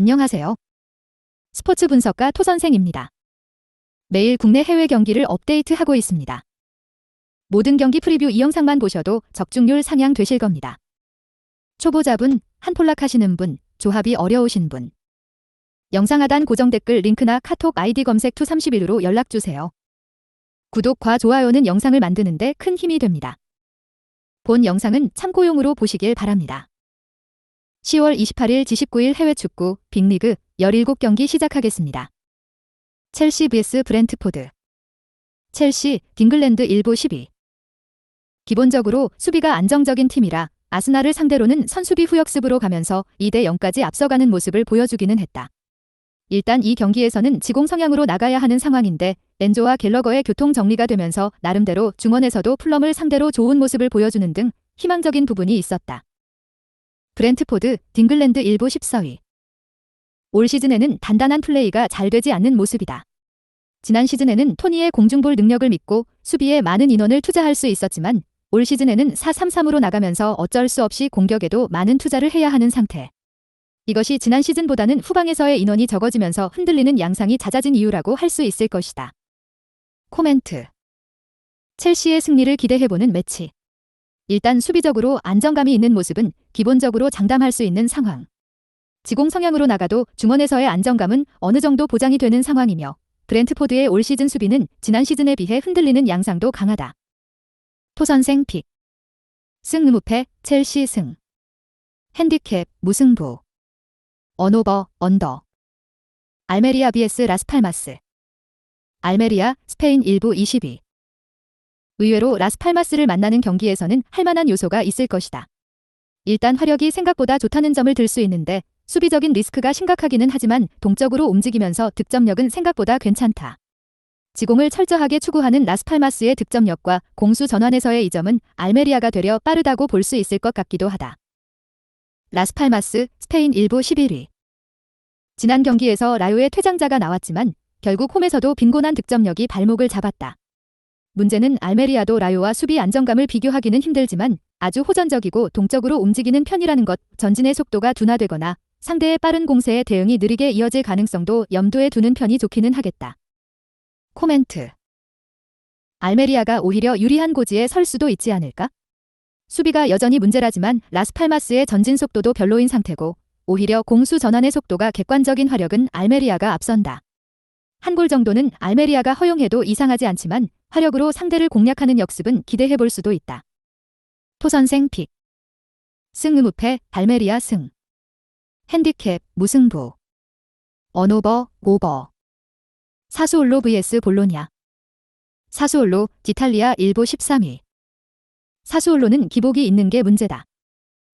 안녕하세요. 스포츠 분석가 토선생입니다. 매일 국내 해외 경기를 업데이트하고 있습니다. 모든 경기 프리뷰 이 영상만 보셔도 적중률 상향 되실 겁니다. 초보자분, 한폴락 하시는 분, 조합이 어려우신 분. 영상 하단 고정 댓글 링크나 카톡 아이디 검색 투31로 연락주세요. 구독과 좋아요는 영상을 만드는데 큰 힘이 됩니다. 본 영상은 참고용으로 보시길 바랍니다. 10월 28일 지19일 해외 축구 빅리그 17경기 시작하겠습니다. 첼시 vs 브렌트포드. 첼시, 잉글랜드 1부 12. 기본적으로 수비가 안정적인 팀이라 아스날을 상대로는 선수비 후역습으로 가면서 2대 0까지 앞서가는 모습을 보여주기는 했다. 일단 이 경기에서는 지공 성향으로 나가야 하는 상황인데 엔조와 갤러거의 교통 정리가 되면서 나름대로 중원에서도 풀럼을 상대로 좋은 모습을 보여주는 등 희망적인 부분이 있었다. 브렌트포드, 잉글랜드 1부 14위. 올 시즌에는 단단한 플레이가 잘 되지 않는 모습이다. 지난 시즌에는 토니의 공중볼 능력을 믿고 수비에 많은 인원을 투자할 수 있었지만 올 시즌에는 4-3-3으로 나가면서 어쩔 수 없이 공격에도 많은 투자를 해야 하는 상태. 이것이 지난 시즌보다는 후방에서의 인원이 적어지면서 흔들리는 양상이 잦아진 이유라고 할 수 있을 것이다. 코멘트. 첼시의 승리를 기대해보는 매치. 일단 수비적으로 안정감이 있는 모습은 기본적으로 장담할 수 있는 상황. 지공 성향으로 나가도 중원에서의 안정감은 어느 정도 보장이 되는 상황이며 브렌트포드의 올 시즌 수비는 지난 시즌에 비해 흔들리는 양상도 강하다. 토선생 픽. 승무패, 첼시 승. 핸디캡, 무승부. 언오버, 언더. 알메리아 vs 라스팔마스. 알메리아, 스페인 1부 22. 의외로 라스팔마스를 만나는 경기에서는 할만한 요소가 있을 것이다. 일단 화력이 생각보다 좋다는 점을 들 수 있는데 수비적인 리스크가 심각하기는 하지만 동적으로 움직이면서 득점력은 생각보다 괜찮다. 지공을 철저하게 추구하는 라스팔마스의 득점력과 공수 전환에서의 이점은 알메리아가 되려 빠르다고 볼 수 있을 것 같기도 하다. 라스팔마스, 스페인 1부 11위. 지난 경기에서 라요의 퇴장자가 나왔지만 결국 홈에서도 빈곤한 득점력이 발목을 잡았다. 문제는 알메리아도 라요와 수비 안정감을 비교하기는 힘들지만 아주 호전적이고 동적으로 움직이는 편이라는 것, 전진의 속도가 둔화되거나 상대의 빠른 공세에 대응이 느리게 이어질 가능성도 염두에 두는 편이 좋기는 하겠다. 코멘트. 알메리아가 오히려 유리한 고지에 설 수도 있지 않을까? 수비가 여전히 문제라지만 라스팔마스의 전진 속도도 별로인 상태고 오히려 공수 전환의 속도가 객관적인 화력은 알메리아가 앞선다. 한 골 정도는 알메리아가 허용해도 이상하지 않지만 화력으로 상대를 공략하는 역습은 기대해볼 수도 있다. 토선생 픽. 승무패, 알메리아 승. 핸디캡, 무승부. 언오버, 오버. 사수올로 vs 볼로냐. 사수올로, 이탈리아 1부 13위. 사수올로는 기복이 있는 게 문제다.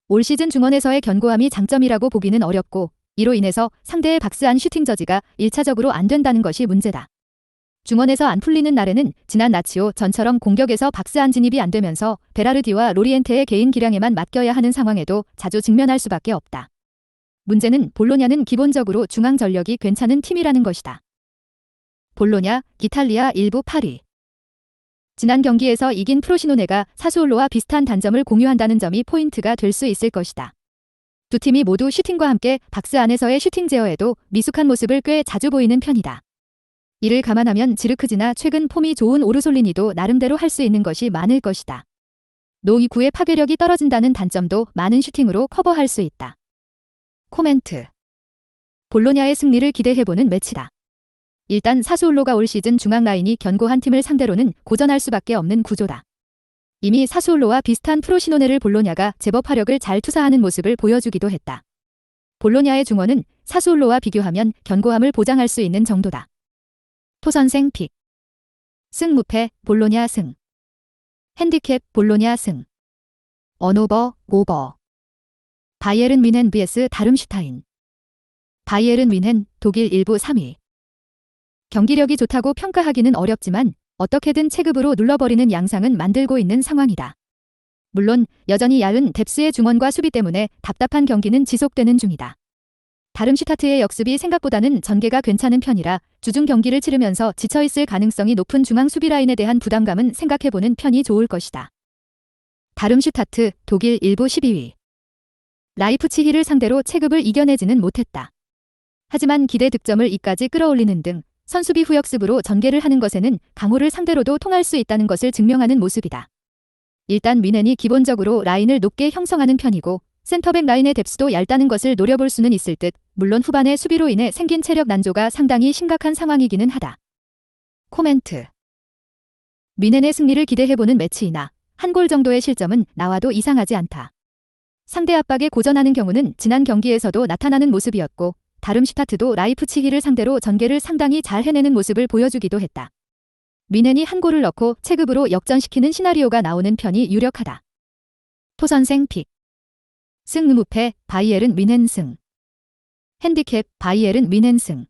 올 시즌 중원에서의 견고함이 장점이라고 보기는 어렵고 이로 인해서 상대의 박스 안 슈팅 저지가 1차적으로 안 된다는 것이 문제다. 중원에서 안 풀리는 날에는 지난 나치오 전처럼 공격에서 박스 안 진입이 안 되면서 베라르디와 로리엔테의 개인 기량에만 맡겨야 하는 상황에도 자주 직면할 수밖에 없다. 문제는 볼로냐는 기본적으로 중앙 전력이 괜찮은 팀이라는 것이다. 볼로냐, 이탈리아 1부 8위. 지난 경기에서 이긴 프로시노네가 사수올로와 비슷한 단점을 공유한다는 점이 포인트가 될 수 있을 것이다. 두 팀이 모두 슈팅과 함께 박스 안에서의 슈팅 제어에도 미숙한 모습을 꽤 자주 보이는 편이다. 이를 감안하면 지르크지나 최근 폼이 좋은 오르솔리니도 나름대로 할 수 있는 것이 많을 것이다. 노이구의 파괴력이 떨어진다는 단점도 많은 슈팅으로 커버할 수 있다. 코멘트. 볼로냐의 승리를 기대해보는 매치다. 일단 사수올로가 올 시즌 중앙 라인이 견고한 팀을 상대로는 고전할 수밖에 없는 구조다. 이미 사수올로와 비슷한 프로시노네를 볼로냐가 제법 화력을 잘 투사하는 모습을 보여주기도 했다. 볼로냐의 중원은 사수올로와 비교하면 견고함을 보장할 수 있는 정도다. 토선생 픽. 승무패, 볼로냐 승. 핸디캡, 볼로냐 승. 언오버, 오버. 바이에른 뮌헨 vs 다름슈타인. 바이에른 뮌헨, 독일 1부 3위. 경기력이 좋다고 평가하기는 어렵지만 어떻게든 체급으로 눌러버리는 양상은 만들고 있는 상황이다. 물론 여전히 얇은 뎁스의 중원과 수비 때문에 답답한 경기는 지속되는 중이다. 다름슈타트의 역습이 생각보다는 전개가 괜찮은 편이라 주중 경기를 치르면서 지쳐있을 가능성이 높은 중앙 수비 라인에 대한 부담감은 생각해보는 편이 좋을 것이다. 다름슈타트, 독일 1부 12위. 라이프치히를 상대로 체급을 이겨내지는 못했다. 하지만 기대 득점을 이까지 끌어올리는 등 선수비 후역습으로 전개를 하는 것에는 강호를 상대로도 통할 수 있다는 것을 증명하는 모습이다. 일단 위넨이 기본적으로 라인을 높게 형성하는 편이고 센터백 라인의 뎁스도 얇다는 것을 노려볼 수는 있을 듯 물론 후반의 수비로 인해 생긴 체력 난조가 상당히 심각한 상황이기는 하다. 코멘트. 위넨의 승리를 기대해보는 매치이나 한 골 정도의 실점은 나와도 이상하지 않다. 상대 압박에 고전하는 경우는 지난 경기에서도 나타나는 모습이었고 다름슈타트도 라이프치히를 상대로 전개를 상당히 잘 해내는 모습을 보여주기도 했다. 위넨이 한 골을 넣고 체급으로 역전시키는 시나리오가 나오는 편이 유력하다. 토선생 픽. 승 무패 바이에른 위넨 승. 핸디캡 바이에른 위넨 승.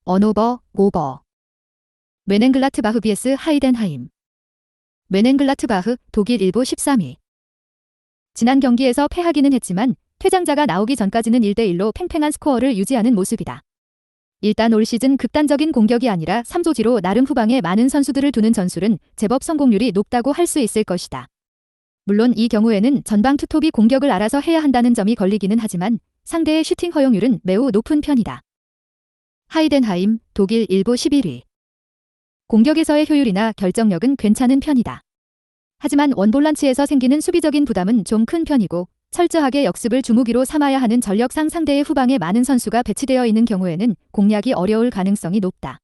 언오버 오버. 멘헨글라트바흐 vs 하이덴하임. 멘헨글라트바흐 독일 일부 13위. 지난 경기에서 패하기는 했지만 퇴장자가 나오기 전까지는 1대1로 팽팽한 스코어를 유지하는 모습이다. 일단 올 시즌 극단적인 공격이 아니라 3조지로 나름 후방에 많은 선수들을 두는 전술은 제법 성공률이 높다고 할 수 있을 것이다. 물론 이 경우에는 전방 투톱이 공격을 알아서 해야 한다는 점이 걸리기는 하지만 상대의 슈팅 허용률은 매우 높은 편이다. 하이덴하임 독일 일부 11위. 공격에서의 효율이나 결정력은 괜찮은 편이다. 하지만 원볼란치에서 생기는 수비적인 부담은 좀 큰 편이고 철저하게 역습을 주무기로 삼아야 하는 전력상 상대의 후방에 많은 선수가 배치되어 있는 경우에는 공략이 어려울 가능성이 높다.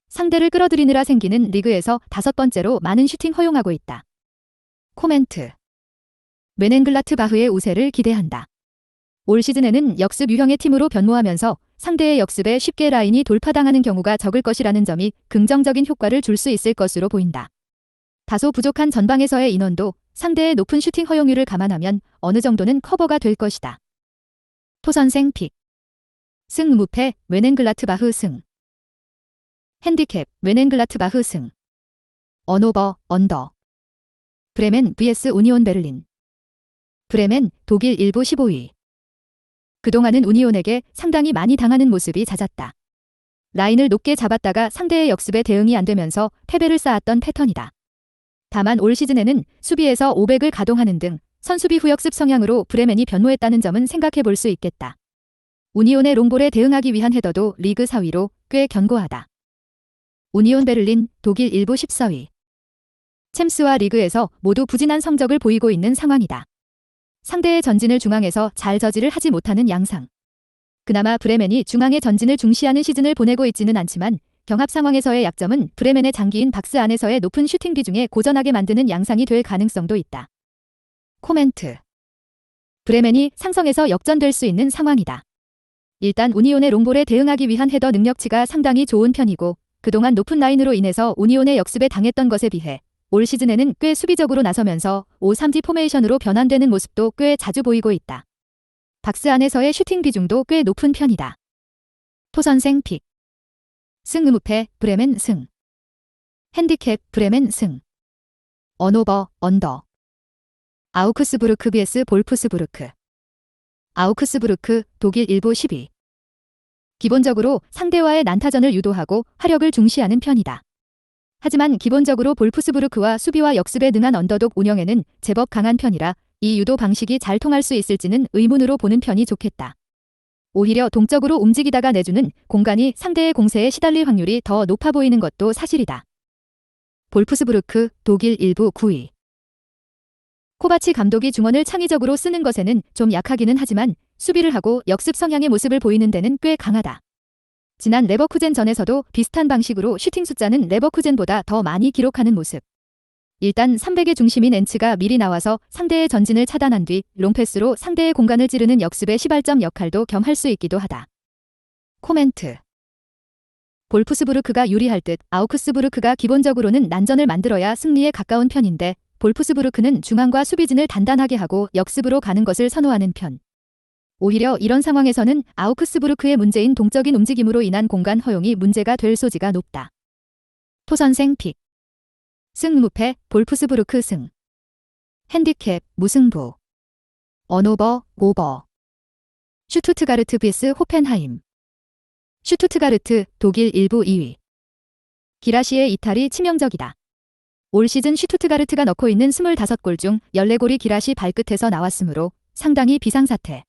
상대를 끌어들이느라 생기는 리그에서 5번째로 많은 슈팅 허용하고 있다. 코멘트. 멘헨글라트바흐의 우세를 기대한다. 올 시즌에는 역습 유형의 팀으로 변모하면서 상대의 역습에 쉽게 라인이 돌파당하는 경우가 적을 것이라는 점이 긍정적인 효과를 줄 수 있을 것으로 보인다. 다소 부족한 전방에서의 인원도 상대의 높은 슈팅 허용률을 감안하면 어느 정도는 커버가 될 것이다. 토선생 픽. 승 무패 멘헨글라트바흐 승. 핸디캡 멘헨글라트바흐 승. 언오버 언더. 브레멘 vs 우니온 베를린. 브레멘 독일 일부 15위. 그동안은 우니온에게 상당히 많이 당하는 모습이 잦았다. 라인을 높게 잡았다가 상대의 역습에 대응이 안 되면서 패배를 쌓았던 패턴이다. 다만 올 시즌에는 수비에서 500을 가동하는 등 선수비 후역습 성향으로 브레멘이 변모했다는 점은 생각해 볼 수 있겠다. 우니온의 롱볼에 대응하기 위한 헤더도 리그 4위로 꽤 견고하다. 우니온 베를린 독일 일부 14위. 챔스와 리그에서 모두 부진한 성적을 보이고 있는 상황이다. 상대의 전진을 중앙에서 잘 저지를 하지 못하는 양상. 그나마 브레멘이 중앙의 전진을 중시하는 시즌을 보내고 있지는 않지만 경합 상황에서의 약점은 브레멘의 장기인 박스 안에서의 높은 슈팅 비중에 고전하게 만드는 양상이 될 가능성도 있다. 코멘트. 브레멘이 상성에서 역전될 수 있는 상황이다. 일단 우니온의 롱볼에 대응하기 위한 헤더 능력치가 상당히 좋은 편이고 그동안 높은 라인으로 인해서 우니온의 역습에 당했던 것에 비해 올 시즌에는 꽤 수비적으로 나서면서 5-3지 포메이션으로 변환되는 모습도 꽤 자주 보이고 있다. 박스 안에서의 슈팅 비중도 꽤 높은 편이다. 토선생 픽. 승 무패 브레멘 승. 핸디캡 브레멘 승. 언오버 언더. 아우크스부르크 vs 볼프스부르크. 아우크스부르크 독일 일부 10위. 기본적으로 상대와의 난타전을 유도하고 화력을 중시하는 편이다. 하지만 기본적으로 볼프스부르크와 수비와 역습에 능한 언더독 운영에는 제법 강한 편이라 이 유도 방식이 잘 통할 수 있을지는 의문으로 보는 편이 좋겠다. 오히려 동적으로 움직이다가 내주는 공간이 상대의 공세에 시달릴 확률이 더 높아 보이는 것도 사실이다. 볼프스부르크 독일 일부 9위. 코바치 감독이 중원을 창의적으로 쓰는 것에는 좀 약하기는 하지만 수비를 하고 역습 성향의 모습을 보이는 데는 꽤 강하다. 지난 레버쿠젠전에서도 비슷한 방식으로 슈팅 숫자는 레버쿠젠보다 더 많이 기록하는 모습. 일단 300의 중심인 엔츠가 미리 나와서 상대의 전진을 차단한 뒤 롱패스로 상대의 공간을 찌르는 역습의 시발점 역할도 겸할 수 있기도 하다. 코멘트. 볼프스부르크가 유리할 듯 아우크스부르크가 기본적으로는 난전을 만들어야 승리에 가까운 편인데 볼프스부르크는 중앙과 수비진을 단단하게 하고 역습으로 가는 것을 선호하는 편. 오히려 이런 상황에서는 아우크스부르크의 문제인 동적인 움직임으로 인한 공간 허용이 문제가 될 소지가 높다. 토선생 픽. 승 무패 볼프스부르크 승. 핸디캡 무승부. 언오버 오버. 슈투트가르트 vs 호펜하임. 슈투트가르트 독일 일부 2위. 기라시의 이탈이 치명적이다. 올 시즌 슈투트가르트가 넣고 있는 25골 중 14골이 기라시 발끝에서 나왔으므로 상당히 비상사태.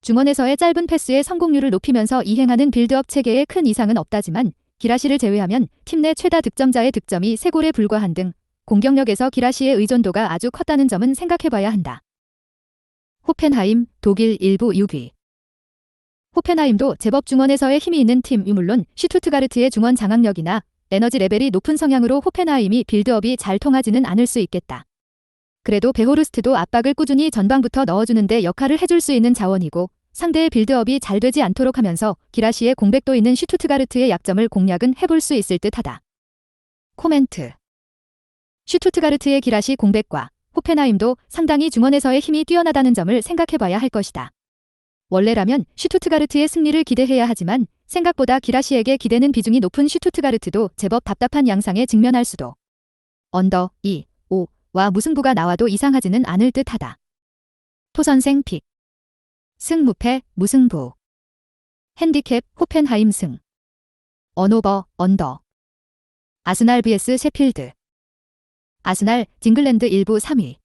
중원에서의 짧은 패스의 성공률을 높이면서 이행하는 빌드업 체계에 큰 이상은 없다지만 기라시를 제외하면 팀 내 최다 득점자의 득점이 3골에 불과한 등 공격력에서 기라시의 의존도가 아주 컸다는 점은 생각해봐야 한다. 호펜하임, 독일 일부 6위. 호펜하임도 제법 중원에서의 힘이 있는 팀이 물론 슈투트가르트의 중원 장악력이나 에너지 레벨이 높은 성향으로 호펜하임이 빌드업이 잘 통하지는 않을 수 있겠다. 그래도 베호르스트도 압박을 꾸준히 전방부터 넣어주는데 역할을 해줄 수 있는 자원이고 상대의 빌드업이 잘 되지 않도록 하면서 기라시의 공백도 있는 슈투트가르트의 약점을 공략은 해볼 수 있을 듯하다. 코멘트. 슈투트가르트의 기라시 공백과 호펜하임도 상당히 중원에서의 힘이 뛰어나다는 점을 생각해봐야 할 것이다. 원래라면 슈투트가르트의 승리를 기대해야 하지만 생각보다 기라시에게 기대는 비중이 높은 슈투트가르트도 제법 답답한 양상에 직면할 수도. 언더 2, 5와 무승부가 나와도 이상하지는 않을 듯하다. 토선생 픽. 승무패, 무승부. 핸디캡, 호펜하임 승. 언오버, 언더. 아스날 vs 셰필드. 아스날, 징글랜드 일부 3위.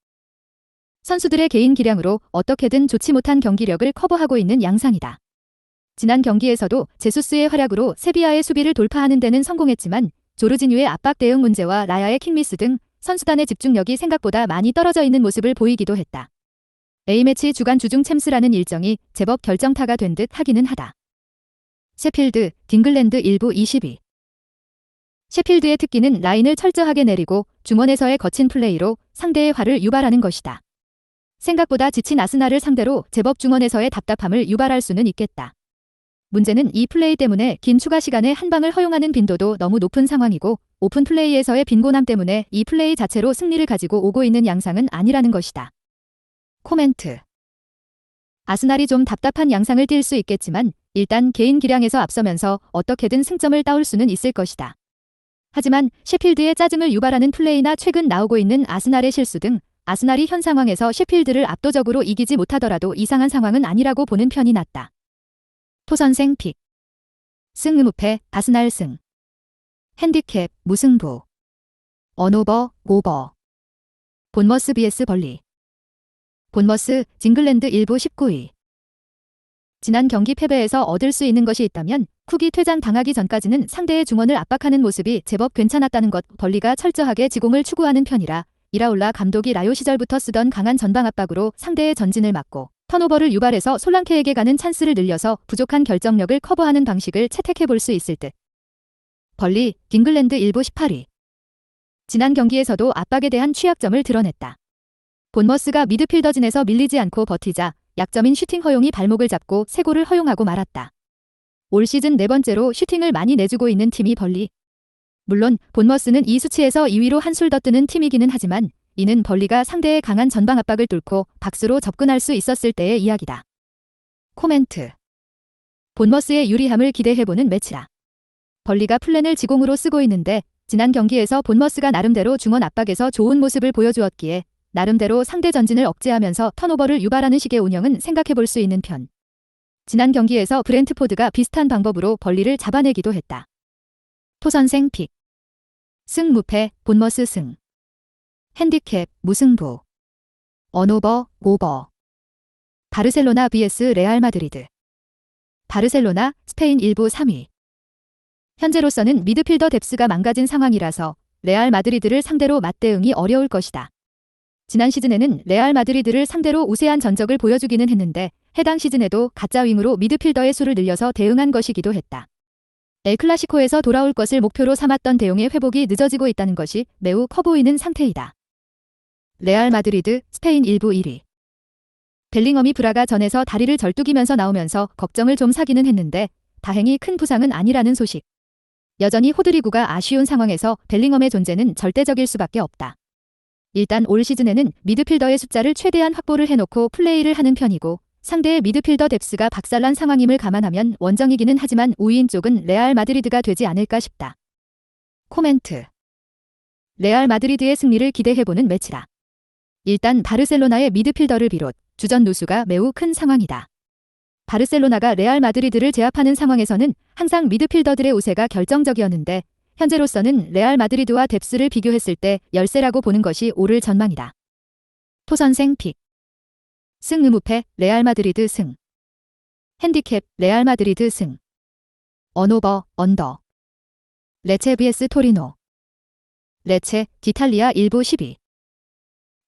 선수들의 개인 기량으로 어떻게든 좋지 못한 경기력을 커버하고 있는 양상이다. 지난 경기에서도 제수스의 활약으로 세비야의 수비를 돌파하는 데는 성공했지만 조르지뉴의 압박 대응 문제와 라야의 킥미스 등 선수단의 집중력이 생각보다 많이 떨어져 있는 모습을 보이기도 했다. A매치 주간 주중 챔스라는 일정이 제법 결정타가 된 듯 하기는 하다. 셰필드, 딩글랜드 일부 20위. 셰필드의 특기는 라인을 철저하게 내리고 중원에서의 거친 플레이로 상대의 화를 유발하는 것이다. 생각보다 지친 아스날을 상대로 제법 중원에서의 답답함을 유발할 수는 있겠다. 문제는 이 플레이 때문에 긴 추가 시간에 한 방을 허용하는 빈도도 너무 높은 상황이고 오픈 플레이에서의 빈곤함 때문에 이 플레이 자체로 승리를 가지고 오고 있는 양상은 아니라는 것이다. 코멘트. 아스날이 좀 답답한 양상을 띌 수 있겠지만 일단 개인 기량에서 앞서면서 어떻게든 승점을 따올 수는 있을 것이다. 하지만 셰필드의 짜증을 유발하는 플레이나 최근 나오고 있는 아스날의 실수 등 아스날이 현 상황에서 셰필드를 압도적으로 이기지 못하더라도 이상한 상황은 아니라고 보는 편이 낫다. 토선생 픽. 승무패, 아스날 승. 핸디캡, 무승부. 언오버, 오버. 본머스 vs 벌리. 본머스, 징글랜드 일부 19위. 지난 경기 패배에서 얻을 수 있는 것이 있다면 쿡이 퇴장 당하기 전까지는 상대의 중원을 압박하는 모습이 제법 괜찮았다는 것. 벌리가 철저하게 지공을 추구하는 편이라 이라올라 감독이 라요 시절부터 쓰던 강한 전방 압박으로 상대의 전진을 막고 턴오버를 유발해서 솔랑케에게 가는 찬스를 늘려서 부족한 결정력을 커버하는 방식을 채택해 볼 수 있을 듯. 벌리, 딩글랜드 일부 18위. 지난 경기에서도 압박에 대한 취약점을 드러냈다. 본머스가 미드필더진에서 밀리지 않고 버티자 약점인 슈팅 허용이 발목을 잡고 3골을 허용하고 말았다. 올 시즌 4번째로 슈팅을 많이 내주고 있는 팀이 벌리. 물론 본머스는 이 수치에서 2위로 한술 더 뜨는 팀이기는 하지만 이는 벌리가 상대의 강한 전방 압박을 뚫고 박스로 접근할 수 있었을 때의 이야기다. 코멘트. 본머스의 유리함을 기대해보는 매치라. 벌리가 플랜을 지공으로 쓰고 있는데 지난 경기에서 본머스가 나름대로 중원 압박에서 좋은 모습을 보여주었기에 나름대로 상대 전진을 억제하면서 턴오버를 유발하는 식의 운영은 생각해볼 수 있는 편. 지난 경기에서 브렌트포드가 비슷한 방법으로 벌리를 잡아내기도 했다. 토선생 픽. 승무패, 본머스 승. 핸디캡, 무승부. 언오버, 오버. 바르셀로나 vs 레알 마드리드. 바르셀로나, 스페인 일부 3위. 현재로서는 미드필더 뎁스가 망가진 상황이라서 레알 마드리드를 상대로 맞대응이 어려울 것이다. 지난 시즌에는 레알 마드리드를 상대로 우세한 전적을 보여주기는 했는데 해당 시즌에도 가짜 윙으로 미드필더의 수를 늘려서 대응한 것이기도 했다. 엘클라시코에서 돌아올 것을 목표로 삼았던 대용의 회복이 늦어지고 있다는 것이 매우 커 보이는 상태이다. 레알 마드리드, 스페인 일부 1위. 벨링엄이 브라가 전에서 다리를 절뚝이면서 나오면서 걱정을 좀 사기는 했는데 다행히 큰 부상은 아니라는 소식. 여전히 호드리구가 아쉬운 상황에서 벨링엄의 존재는 절대적일 수밖에 없다. 일단 올 시즌에는 미드필더의 숫자를 최대한 확보를 해놓고 플레이를 하는 편이고 상대의 미드필더 뎁스가 박살난 상황임을 감안하면 원정이기는 하지만 우위인 쪽은 레알 마드리드가 되지 않을까 싶다. 코멘트. 레알 마드리드의 승리를 기대해보는 매치라. 일단 바르셀로나의 미드필더를 비롯 주전 누수가 매우 큰 상황이다. 바르셀로나가 레알 마드리드를 제압하는 상황에서는 항상 미드필더들의 우세가 결정적이었는데 현재로서는 레알 마드리드와 뎁스를 비교했을 때 열세라고 보는 것이 옳을 전망이다. 토선생 픽. 승무패, 레알 마드리드 승. 핸디캡 레알 마드리드 승. 언오버 언더. 레체 vs 토리노. 레체 디탈리아 1부 12.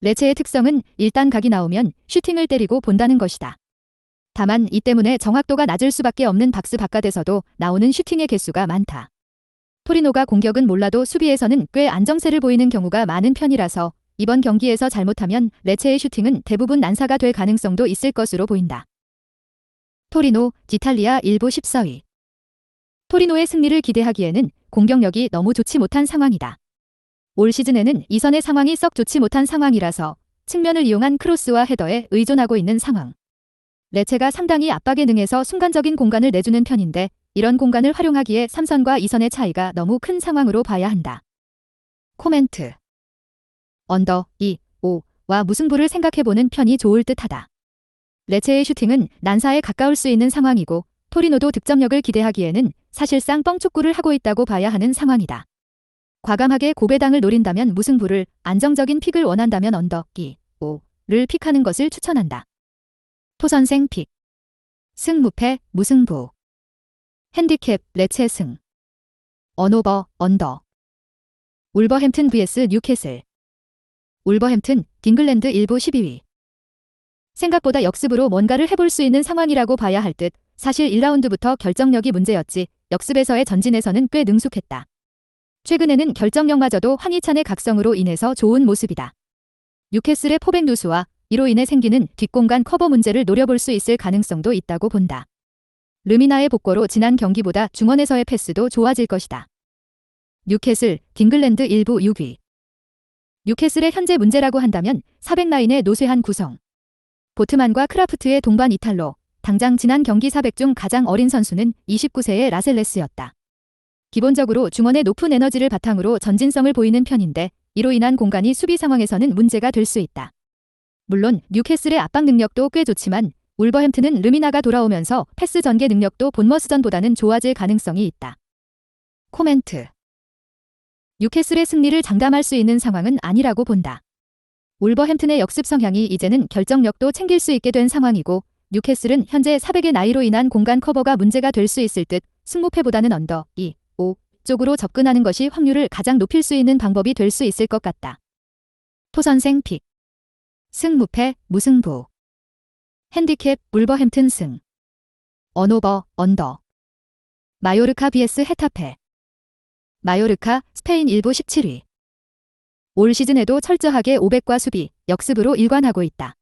레체의 특성은 일단 각이 나오면 슈팅을 때리고 본다는 것이다. 다만 이 때문에 정확도가 낮을 수밖에 없는 박스 바깥에서도 나오는 슈팅의 개수가 많다. 토리노가 공격은 몰라도 수비에서는 꽤 안정세를 보이는 경우가 많은 편이라서 이번 경기에서 잘못하면 레체의 슈팅은 대부분 난사가 될 가능성도 있을 것으로 보인다. 토리노 디탈리아 1부 14위. 토리노의 승리를 기대하기에는 공격력이 너무 좋지 못한 상황이다. 올 시즌에는 이선의 상황이 썩 좋지 못한 상황이라서 측면을 이용한 크로스와 헤더에 의존하고 있는 상황. 레체가 상당히 압박에 능해서 순간적인 공간을 내주는 편인데 이런 공간을 활용하기에 3선과 2선의 차이가 너무 큰 상황으로 봐야 한다. 코멘트. 언더 2, 5와 무승부를 생각해보는 편이 좋을 듯하다. 레체의 슈팅은 난사에 가까울 수 있는 상황이고 토리노도 득점력을 기대하기에는 사실상 뻥축구를 하고 있다고 봐야 하는 상황이다. 과감하게 고배당을 노린다면 무승부를, 안정적인 픽을 원한다면 언더 2, 5를 픽하는 것을 추천한다. 토선생 픽. 승무패 무승부. 핸디캡 레체 승. 언오버 언더. 울버햄튼 vs 뉴캐슬. 울버햄튼 잉글랜드 1부 12위. 생각보다 역습으로 뭔가를 해볼 수 있는 상황이라고 봐야 할 듯. 사실 1라운드부터 결정력이 문제였지 역습에서의 전진에서는 꽤 능숙했다. 최근에는 결정력마저도 황희찬의 각성으로 인해서 좋은 모습이다. 뉴캐슬의 포백 누수와 이로 인해 생기는 뒷공간 커버 문제를 노려볼 수 있을 가능성도 있다고 본다. 르미나의 복고로 지난 경기보다 중원에서의 패스도 좋아질 것이다. 뉴캐슬 잉글랜드 1부 6위. 뉴캐슬의 현재 문제라고 한다면 400라인의 노쇠한 구성. 보트만과 크라프트의 동반 이탈로 당장 지난 경기 400 중 가장 어린 선수는 29세의 라셀레스였다. 기본적으로 중원의 높은 에너지를 바탕으로 전진성을 보이는 편인데 이로 인한 공간이 수비 상황에서는 문제가 될 수 있다. 물론 뉴캐슬의 압박 능력도 꽤 좋지만 울버햄튼은 르미나가 돌아오면서 패스 전개 능력도 본머스전보다는 좋아질 가능성이 있다. 코멘트. 뉴캐슬의 승리를 장담할 수 있는 상황은 아니라고 본다. 울버햄튼의 역습 성향이 이제는 결정력도 챙길 수 있게 된 상황이고 뉴캐슬은 현재 400의 나이로 인한 공간 커버가 문제가 될 수 있을 듯 승무패보다는 언더 2, 5 쪽으로 접근하는 것이 확률을 가장 높일 수 있는 방법이 될 수 있을 것 같다. 토선생 픽. 승무패 무승부. 핸디캡 울버햄튼 승. 언오버 언더. 마요르카 vs 헤타페. 마요르카 스페인 1부 17위. 올 시즌에도 철저하게 500과 수비, 역습으로 일관하고 있다.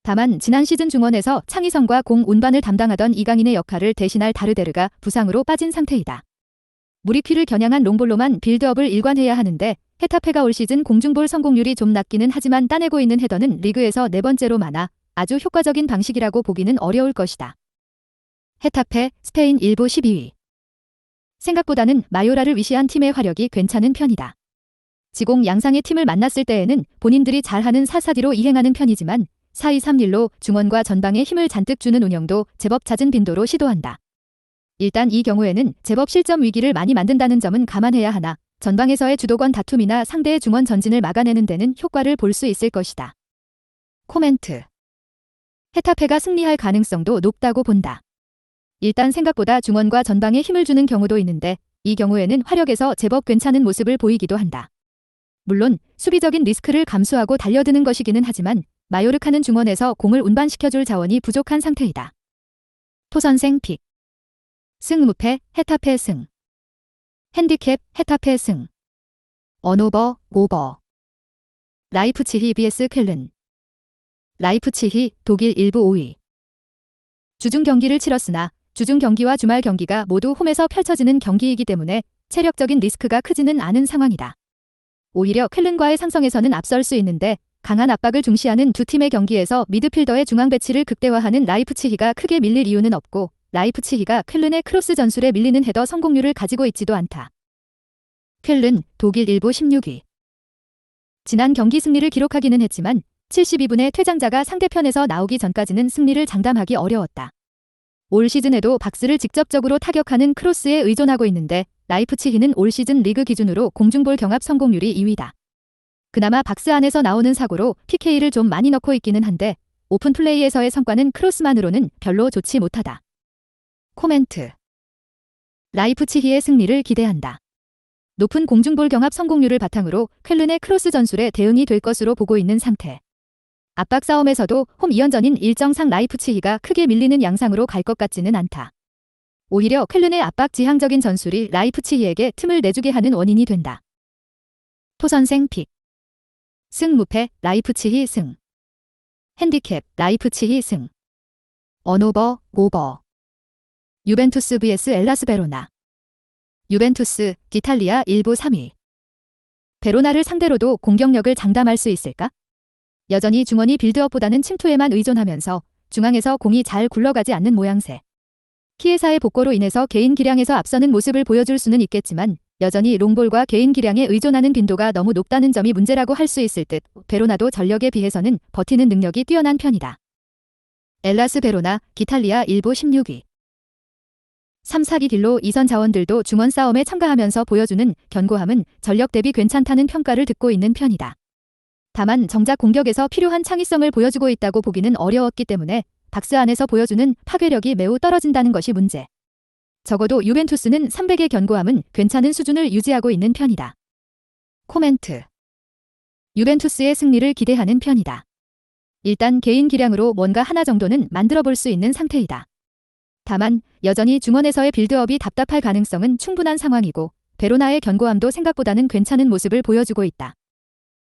다만 지난 시즌 중원에서 창의성과 공 운반을 담당하던 이강인의 역할을 대신할 다르데르가 부상으로 빠진 상태이다. 무리퀴를 겨냥한 롱볼로만 빌드업을 일관해야 하는데 헤타페가 올 시즌 공중볼 성공률이 좀 낮기는 하지만 따내고 있는 헤더는 리그에서 4번째로 많아 아주 효과적인 방식이라고 보기는 어려울 것이다. 헤타페 스페인 1부 12위. 생각보다는 마요라를 위시한 팀의 화력이 괜찮은 편이다. 지공 양상의 팀을 만났을 때에는 본인들이 잘하는 4-4-D로 이행하는 편이지만 4-2-3-1로 중원과 전방에 힘을 잔뜩 주는 운영도 제법 잦은 빈도로 시도한다. 일단 이 경우에는 제법 실점 위기를 많이 만든다는 점은 감안해야 하나 전방에서의 주도권 다툼이나 상대의 중원 전진을 막아내는 데는 효과를 볼 수 있을 것이다. 코멘트. 헤타페가 승리할 가능성도 높다고 본다. 일단 생각보다 중원과 전방에 힘을 주는 경우도 있는데 이 경우에는 화력에서 제법 괜찮은 모습을 보이기도 한다. 물론 수비적인 리스크를 감수하고 달려드는 것이기는 하지만 마요르카는 중원에서 공을 운반시켜줄 자원이 부족한 상태이다. 토선생 픽. 승무패 헤타페 승. 핸디캡 헤타페 승. 언오버 오버. 라이프치히 vs 쾰른. 라이프치히 독일 1부 5위. 주중 경기를 치렀으나 주중 경기와 주말 경기가 모두 홈에서 펼쳐지는 경기이기 때문에 체력적인 리스크가 크지는 않은 상황이다. 오히려 쾰른과의 상성에서는 앞설 수 있는데 강한 압박을 중시하는 두 팀의 경기에서 미드필더의 중앙 배치를 극대화하는 라이프치히가 크게 밀릴 이유는 없고 라이프치히가 쾰른의 크로스 전술에 밀리는 헤더 성공률을 가지고 있지도 않다. 쾰른 독일 1부 16위. 지난 경기 승리를 기록하기는 했지만 72분에 퇴장자가 상대편에서 나오기 전까지는 승리를 장담하기 어려웠다. 올 시즌에도 박스를 직접적으로 타격하는 크로스에 의존하고 있는데 라이프치히는 올 시즌 리그 기준으로 공중볼 경합 성공률이 2위다. 그나마 박스 안에서 나오는 사고로 PK를 좀 많이 넣고 있기는 한데 오픈 플레이에서의 성과는 크로스만으로는 별로 좋지 못하다. 코멘트. 라이프치히의 승리를 기대한다. 높은 공중볼 경합 성공률을 바탕으로 쾰른의 크로스 전술에 대응이 될 것으로 보고 있는 상태. 압박 싸움에서도 홈 2연전인 일정상 라이프치히가 크게 밀리는 양상으로 갈 것 같지는 않다. 오히려 쾰른의 압박 지향적인 전술이 라이프치히에게 틈을 내주게 하는 원인이 된다. 토선생 픽. 승무패 라이프치히 승. 핸디캡 라이프치히 승. 언오버 오버. 유벤투스 vs 엘라스 베로나. 유벤투스 기탈리아 1부 3위. 베로나를 상대로도 공격력을 장담할 수 있을까? 여전히 중원이 빌드업보다는 침투에만 의존하면서 중앙에서 공이 잘 굴러가지 않는 모양새. 키에사의 복거로 인해서 개인 기량에서 앞서는 모습을 보여줄 수는 있겠지만 여전히 롱볼과 개인 기량에 의존하는 빈도가 너무 높다는 점이 문제라고 할 수 있을 듯 베로나도 전력에 비해서는 버티는 능력이 뛰어난 편이다. 엘라스 베로나 기탈리아 1부 16위. 3, 4기 길로 2선 자원들도 중원 싸움에 참가하면서 보여주는 견고함은 전력 대비 괜찮다는 평가를 듣고 있는 편이다. 다만 정작 공격에서 필요한 창의성을 보여주고 있다고 보기는 어려웠기 때문에 박스 안에서 보여주는 파괴력이 매우 떨어진다는 것이 문제. 적어도 유벤투스는 300의 견고함은 괜찮은 수준을 유지하고 있는 편이다. 코멘트. 유벤투스의 승리를 기대하는 편이다. 일단 개인 기량으로 뭔가 하나 정도는 만들어 볼 수 있는 상태이다. 다만 여전히 중원에서의 빌드업이 답답할 가능성은 충분한 상황이고 베로나의 견고함도 생각보다는 괜찮은 모습을 보여주고 있다.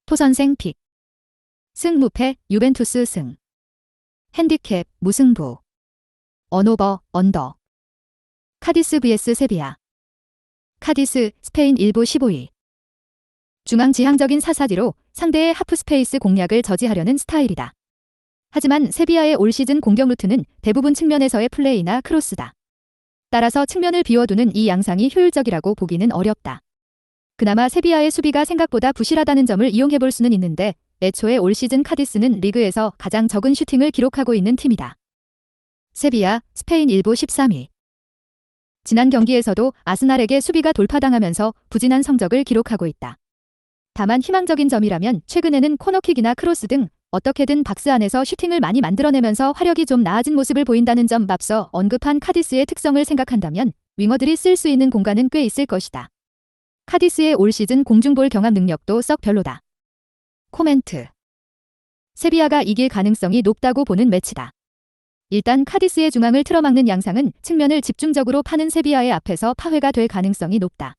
토선생 픽. 승무패 유벤투스 승. 핸디캡 무승부. 언오버 언더. 카디스 vs 세비야. 카디스 스페인 1부 15위. 중앙 지향적인 사사지로 상대의 하프 스페이스 공략을 저지하려는 스타일이다. 하지만 세비야의 올 시즌 공격 루트는 대부분 측면에서의 플레이나 크로스다. 따라서 측면을 비워두는 이 양상이 효율적이라고 보기는 어렵다. 그나마 세비야의 수비가 생각보다 부실하다는 점을 이용해볼 수는 있는데 애초에 올 시즌 카디스는 리그에서 가장 적은 슈팅을 기록하고 있는 팀이다. 세비야 스페인 1부 13위. 지난 경기에서도 아스날에게 수비가 돌파당하면서 부진한 성적을 기록하고 있다. 다만 희망적인 점이라면 최근에는 코너킥이나 크로스 등 어떻게든 박스 안에서 슈팅을 많이 만들어내면서 화력이 좀 나아진 모습을 보인다는 점. 앞서 언급한 카디스의 특성을 생각한다면 윙어들이 쓸 수 있는 공간은 꽤 있을 것이다. 카디스의 올 시즌 공중볼 경합 능력도 썩 별로다. 코멘트. 세비야가 이길 가능성이 높다고 보는 매치다. 일단 카디스의 중앙을 틀어막는 양상은 측면을 집중적으로 파는 세비야의 앞에서 파회가 될 가능성이 높다.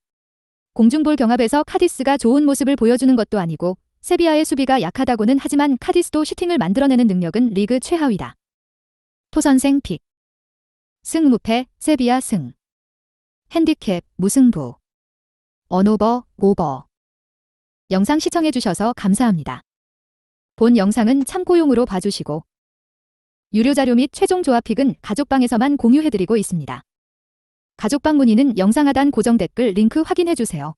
공중볼 경합에서 카디스가 좋은 모습을 보여주는 것도 아니고 세비야의 수비가 약하다고는 하지만 카디스도 슈팅을 만들어내는 능력은 리그 최하위다. 토선생 픽. 승무패 세비야 승. 핸디캡 무승부. 언오버 오버. 영상 시청해주셔서 감사합니다. 본 영상은 참고용으로 봐주시고 유료 자료 및 최종 조합픽은 가족방에서만 공유해드리고 있습니다. 가족방 문의는 영상 하단 고정 댓글 링크 확인해주세요.